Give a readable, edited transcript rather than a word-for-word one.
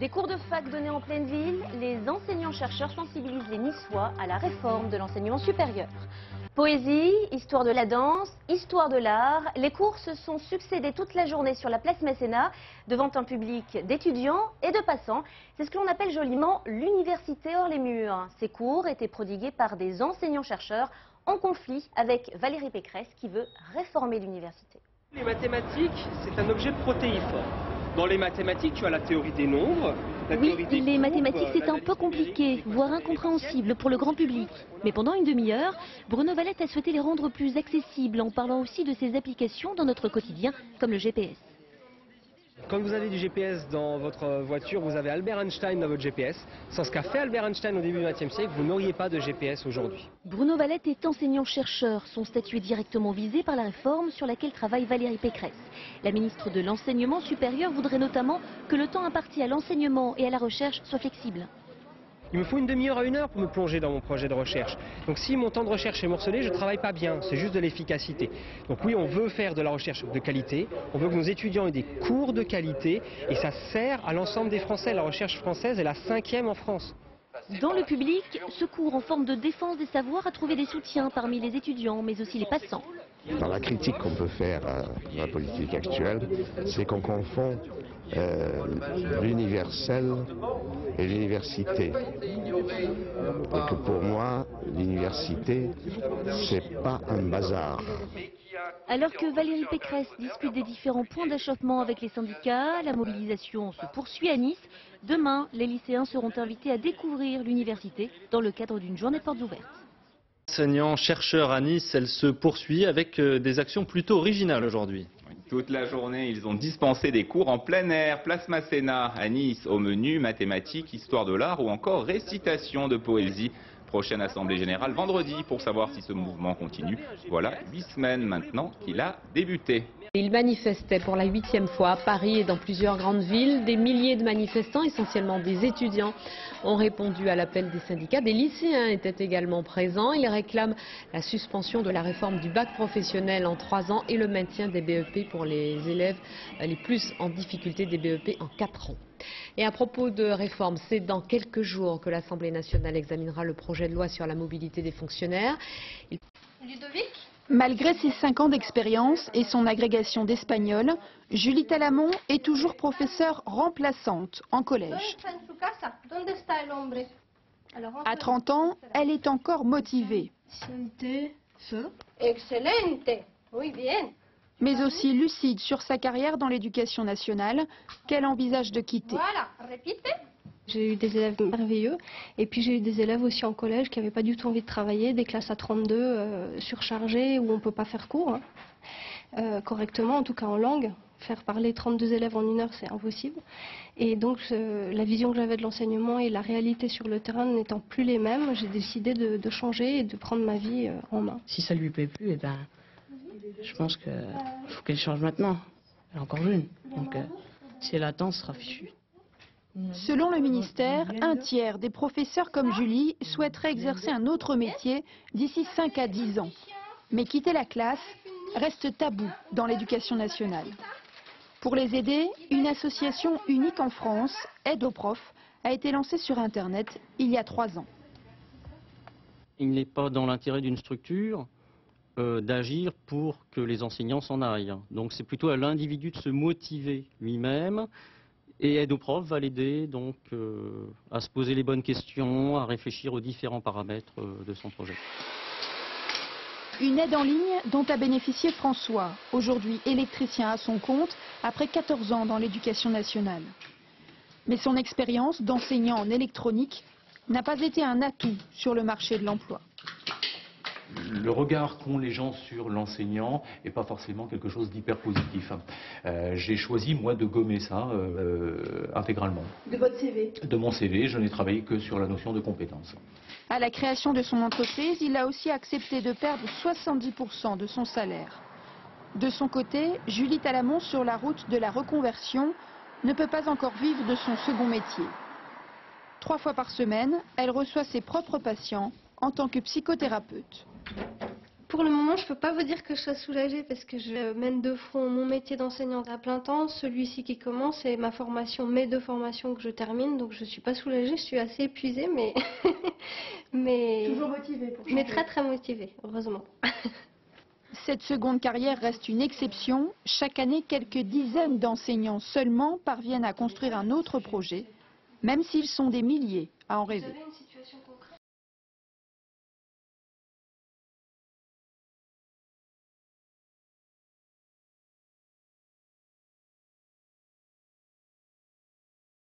Des cours de fac donnés en pleine ville, les enseignants-chercheurs sensibilisent les Niçois à la réforme de l'enseignement supérieur. Poésie, histoire de la danse, histoire de l'art, les cours se sont succédés toute la journée sur la place Masséna, devant un public d'étudiants et de passants. C'est ce que l'on appelle joliment l'université hors les murs. Ces cours étaient prodigués par des enseignants-chercheurs en conflit avec Valérie Pécresse qui veut réformer l'université. Les mathématiques, c'est un objet protéiforme. Dans les mathématiques, tu as la théorie des nombres, la théorie des les courbes, mathématiques c'est un peu compliqué, voire incompréhensible pour le grand public. Mais pendant une demi-heure, Bruno Valette a souhaité les rendre plus accessibles en parlant aussi de ses applications dans notre quotidien, comme le GPS. Quand vous avez du GPS dans votre voiture, vous avez Albert Einstein dans votre GPS. Sans ce qu'a fait Albert Einstein au début du XXe siècle, vous n'auriez pas de GPS aujourd'hui. Bruno Valette est enseignant-chercheur. Son statut est directement visé par la réforme sur laquelle travaille Valérie Pécresse. La ministre de l'Enseignement supérieur voudrait notamment que le temps imparti à l'enseignement et à la recherche soit flexible. Il me faut une demi-heure à une heure pour me plonger dans mon projet de recherche. Donc si mon temps de recherche est morcelé, je ne travaille pas bien, c'est juste de l'efficacité. Donc oui, on veut faire de la recherche de qualité, on veut que nos étudiants aient des cours de qualité, et ça sert à l'ensemble des Français. La recherche française est la 5e en France. Dans le public, ce cours en forme de défense des savoirs a trouvé des soutiens parmi les étudiants, mais aussi les passants. Dans la critique qu'on peut faire à la politique actuelle, c'est qu'on confond l'universel et l'université. Et que pour moi, l'université, c'est pas un bazar. Alors que Valérie Pécresse discute des différents points d'achoppement avec les syndicats, la mobilisation se poursuit à Nice. Demain, les lycéens seront invités à découvrir l'université dans le cadre d'une journée portes ouvertes. Enseignants-chercheurs à Nice, elle se poursuit avec des actions plutôt originales aujourd'hui. Toute la journée, ils ont dispensé des cours en plein air, place Masséna à Nice, au menu mathématiques, histoire de l'art ou encore récitation de poésie. Prochaine assemblée générale vendredi pour savoir si ce mouvement continue. Voilà 8 semaines maintenant qu'il a débuté. Ils manifestaient pour la 8e fois à Paris et dans plusieurs grandes villes. Des milliers de manifestants, essentiellement des étudiants, ont répondu à l'appel des syndicats. Des lycéens étaient également présents. Ils réclament la suspension de la réforme du bac professionnel en 3 ans et le maintien des BEP pour les élèves les plus en difficulté, des BEP en 4 ans. Et à propos de réforme, c'est dans quelques jours que l'Assemblée nationale examinera le projet de loi sur la mobilité des fonctionnaires. Ludovic ? Malgré ses 5 ans d'expérience et son agrégation d'espagnol, Julie Talamon est toujours professeure remplaçante en collège. À 30 ans, elle est encore motivée. Mais aussi lucide sur sa carrière dans l'éducation nationale, qu'elle envisage de quitter. J'ai eu des élèves merveilleux et puis j'ai eu des élèves aussi en collège qui n'avaient pas du tout envie de travailler, des classes à 32 surchargées où on ne peut pas faire cours correctement, en tout cas en langue. Faire parler 32 élèves en 1 heure, c'est impossible. Et donc la vision que j'avais de l'enseignement et la réalité sur le terrain n'étant plus les mêmes, j'ai décidé de changer et de prendre ma vie en main. Si ça lui plaît plus, eh ben, je pense qu'il faut qu'elle change maintenant. Elle est encore jeune, donc si elle attend, ce sera fichu. Selon le ministère, 1/3 des professeurs comme Julie souhaiteraient exercer un autre métier d'ici 5 à 10 ans. Mais quitter la classe reste tabou dans l'éducation nationale. Pour les aider, une association unique en France, Aide aux profs, a été lancée sur Internet il y a 3 ans. Il n'est pas dans l'intérêt d'une structure d'agir pour que les enseignants s'en aillent. Donc c'est plutôt à l'individu de se motiver lui-même. Et Aide aux profs va l'aider donc à se poser les bonnes questions, à réfléchir aux différents paramètres de son projet. Une aide en ligne dont a bénéficié François, aujourd'hui électricien à son compte, après 14 ans dans l'éducation nationale. Mais son expérience d'enseignant en électronique n'a pas été un atout sur le marché de l'emploi. Le regard qu'ont les gens sur l'enseignant n'est pas forcément quelque chose d'hyper positif. J'ai choisi, moi, de gommer ça intégralement. De votre CV ? De mon CV, je n'ai travaillé que sur la notion de compétence. À la création de son entreprise, il a aussi accepté de perdre 70% de son salaire. De son côté, Julie Talamon, sur la route de la reconversion, ne peut pas encore vivre de son second métier. 3 fois par semaine, elle reçoit ses propres patients en tant que psychothérapeute. Pour le moment, je ne peux pas vous dire que je sois soulagée parce que je mène de front mon métier d'enseignante à plein temps, celui-ci qui commence et ma formation, mes 2 formations que je termine. Donc je ne suis pas soulagée, je suis assez épuisée, mais Toujours motivée pour changer. Mais très très motivée, heureusement. Cette seconde carrière reste une exception. Chaque année, quelques dizaines d'enseignants seulement parviennent à construire un autre projet, même s'ils sont des milliers à en rêver. Vous avez une situation concrète ?